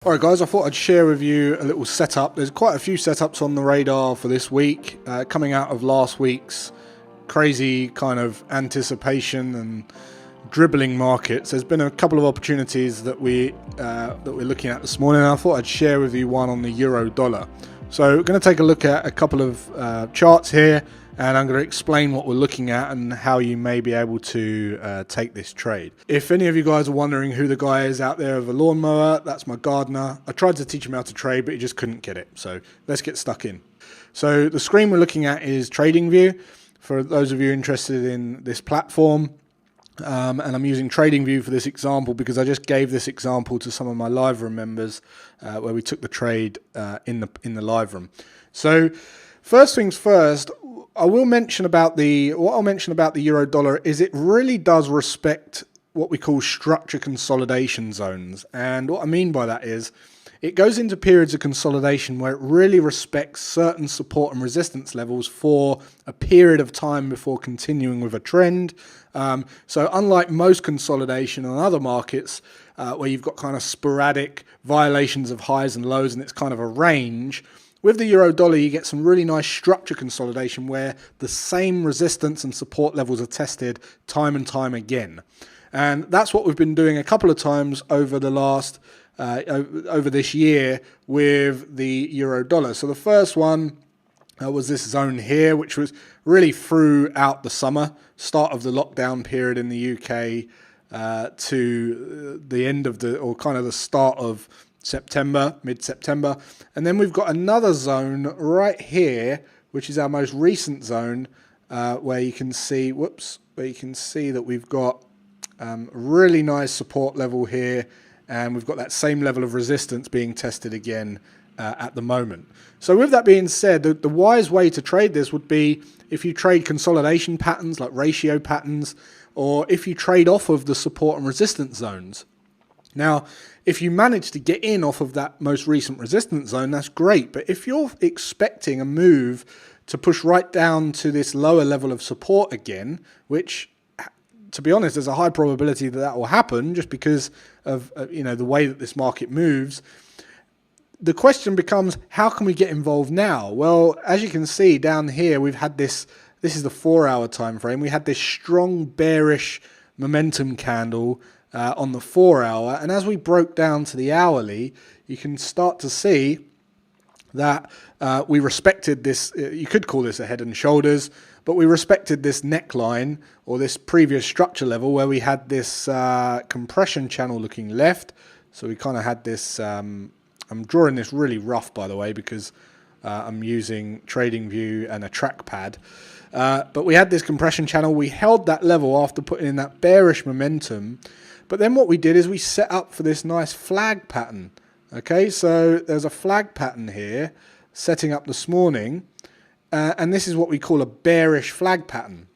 Alright guys, I thought I'd share with you a little setup. There's quite a few setups on the radar for this week, coming out of last week's crazy kind of anticipation and dribbling markets. There's been a couple of opportunities that we're looking at this morning, and I thought I'd share with you one on the euro dollar. So we're going to take a look at a couple of charts here, and I'm going to explain what we're looking at and how you may be able to take this trade. If any of you guys are wondering who the guy is out there with a lawnmower, that's my gardener. I tried to teach him how to trade, but he just couldn't get it. So let's get stuck in. So the screen we're looking at is TradingView. For those of you interested in this platform, and I'm using TradingView for this example because I just gave this example to some of my live room members where we took the trade in the live room. So first things first, what I'll mention about the euro dollar is it really does respect what we call structure consolidation zones. And what I mean by that is it goes into periods of consolidation where it really respects certain support and resistance levels for a period of time before continuing with a trend. So unlike most consolidation on other markets where you've got kind of sporadic violations of highs and lows and it's kind of a range, with the euro dollar, you get some really nice structure consolidation where the same resistance and support levels are tested time and time again. And that's what we've been doing a couple of times over the last, over this year with the euro dollar. So the first one was this zone here, which was really throughout the summer, start of the lockdown period in the UK to the end of or kind of the start of September, mid-September. And then we've got another zone right here, which is our most recent zone, where you can see, that we've got a really nice support level here, and we've got that same level of resistance being tested again at the moment. So with that being said, the wise way to trade this would be if you trade consolidation patterns like ratio patterns, or if you trade off of the support and resistance zones. Now, if you manage to get in off of that most recent resistance zone, that's great. But if you're expecting a move to push right down to this lower level of support again, which, to be honest, there's a high probability that that will happen just because of the way that this market moves, the question becomes, how can we get involved now? Well, as you can see down here, we've had this is the 4-hour time frame. We had this strong bearish momentum candle on the 4-hour, and as we broke down to the hourly, you can start to see that we respected this. You could call this a head and shoulders, but we respected this neckline or this previous structure level where we had this compression channel looking left. So we kind of had this. I'm drawing this really rough, by the way, because I'm using TradingView and a trackpad. But we had this compression channel. We held that level after putting in that bearish momentum. But then what we did is we set up for this nice flag pattern. Okay, so there's a flag pattern here setting up this morning. And this is what we call a bearish flag pattern,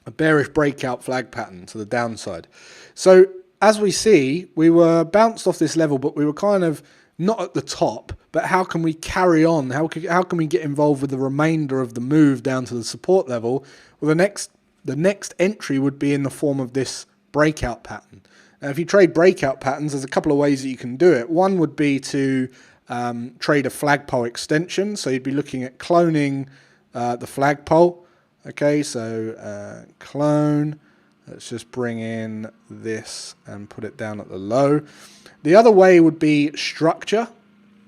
a bearish breakout flag pattern to the downside. So as we see, we were bounced off this level, but we were kind of not at the top. But how can we carry on? How can we get involved with the remainder of the move down to the support level? Well, the next entry would be in the form of this breakout pattern. Now, if you trade breakout patterns, there's a couple of ways that you can do it. One would be to trade a flagpole extension. So you'd be looking at cloning the flagpole. Okay, so clone. Let's just bring in this and put it down at the low. The other way would be structure,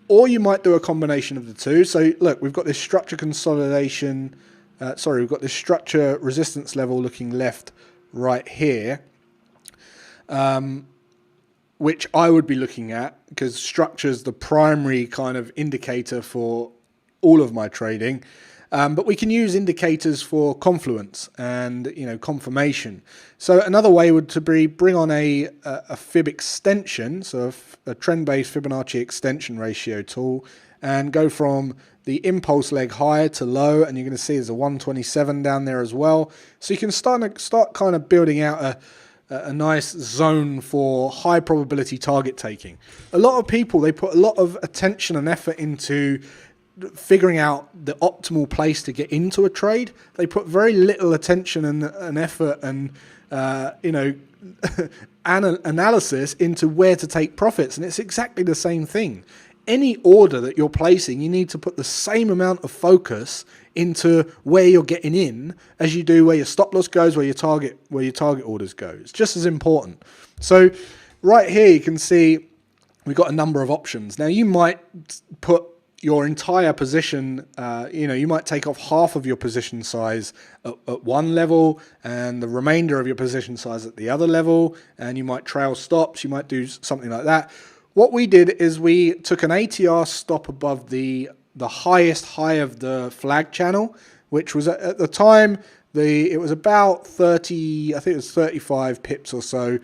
or you might do a combination of the two. So look, we've got this structure consolidation. We've got this structure resistance level looking left right here. Which I would be looking at because structure is the primary kind of indicator for all of my trading. But we can use indicators for confluence and confirmation. So another way would to be bring on a fib extension, so a trend-based Fibonacci extension ratio tool, and go from the impulse leg high to low, and you're going to see there's a 127 down there as well. So you can start kind of building out a nice zone for high probability target taking. A lot of people, they put a lot of attention and effort into figuring out the optimal place to get into a trade. They put very little attention and effort and analysis into where to take profits, and it's exactly the same thing. Any order that you're placing, you need to put the same amount of focus into where you're getting in as you do where your stop loss goes, where your target orders go. It's just as important. So right here you can see we've got a number of options. Now you might put your entire position, you might take off half of your position size at one level and the remainder of your position size at the other level, and you might trail stops, you might do something like that. What we did is we took an ATR stop above the highest high of the flag channel, which was at the time, it was about 30, I think it was 35 pips or so.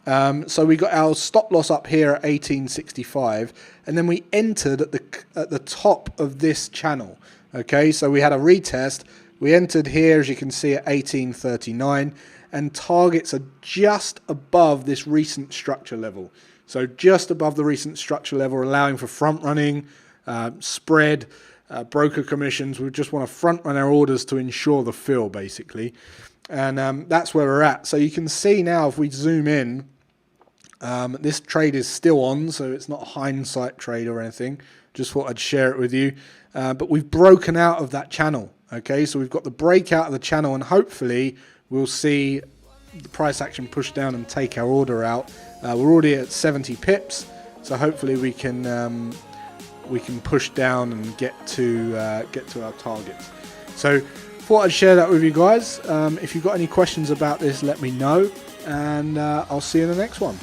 So we got our stop loss up here at 1865, and then we entered at the top of this channel. Okay, so we had a retest. We entered here, as you can see, at 1839, and targets are just above this recent structure level. So just above the recent structure level, allowing for front running, spread, broker commissions. We just want to front run our orders to ensure the fill, basically. And that's where we're at. So you can see now, if we zoom in, this trade is still on, so it's not a hindsight trade or anything. Just thought I'd share it with you. But we've broken out of that channel. Okay, so we've got the breakout of the channel, and hopefully we'll see the price action push down and take our order out. We're already at 70 pips, so hopefully we can push down and get to our targets. So thought I'd share that with you guys. If you've got any questions about this, let me know, and I'll see you in the next one.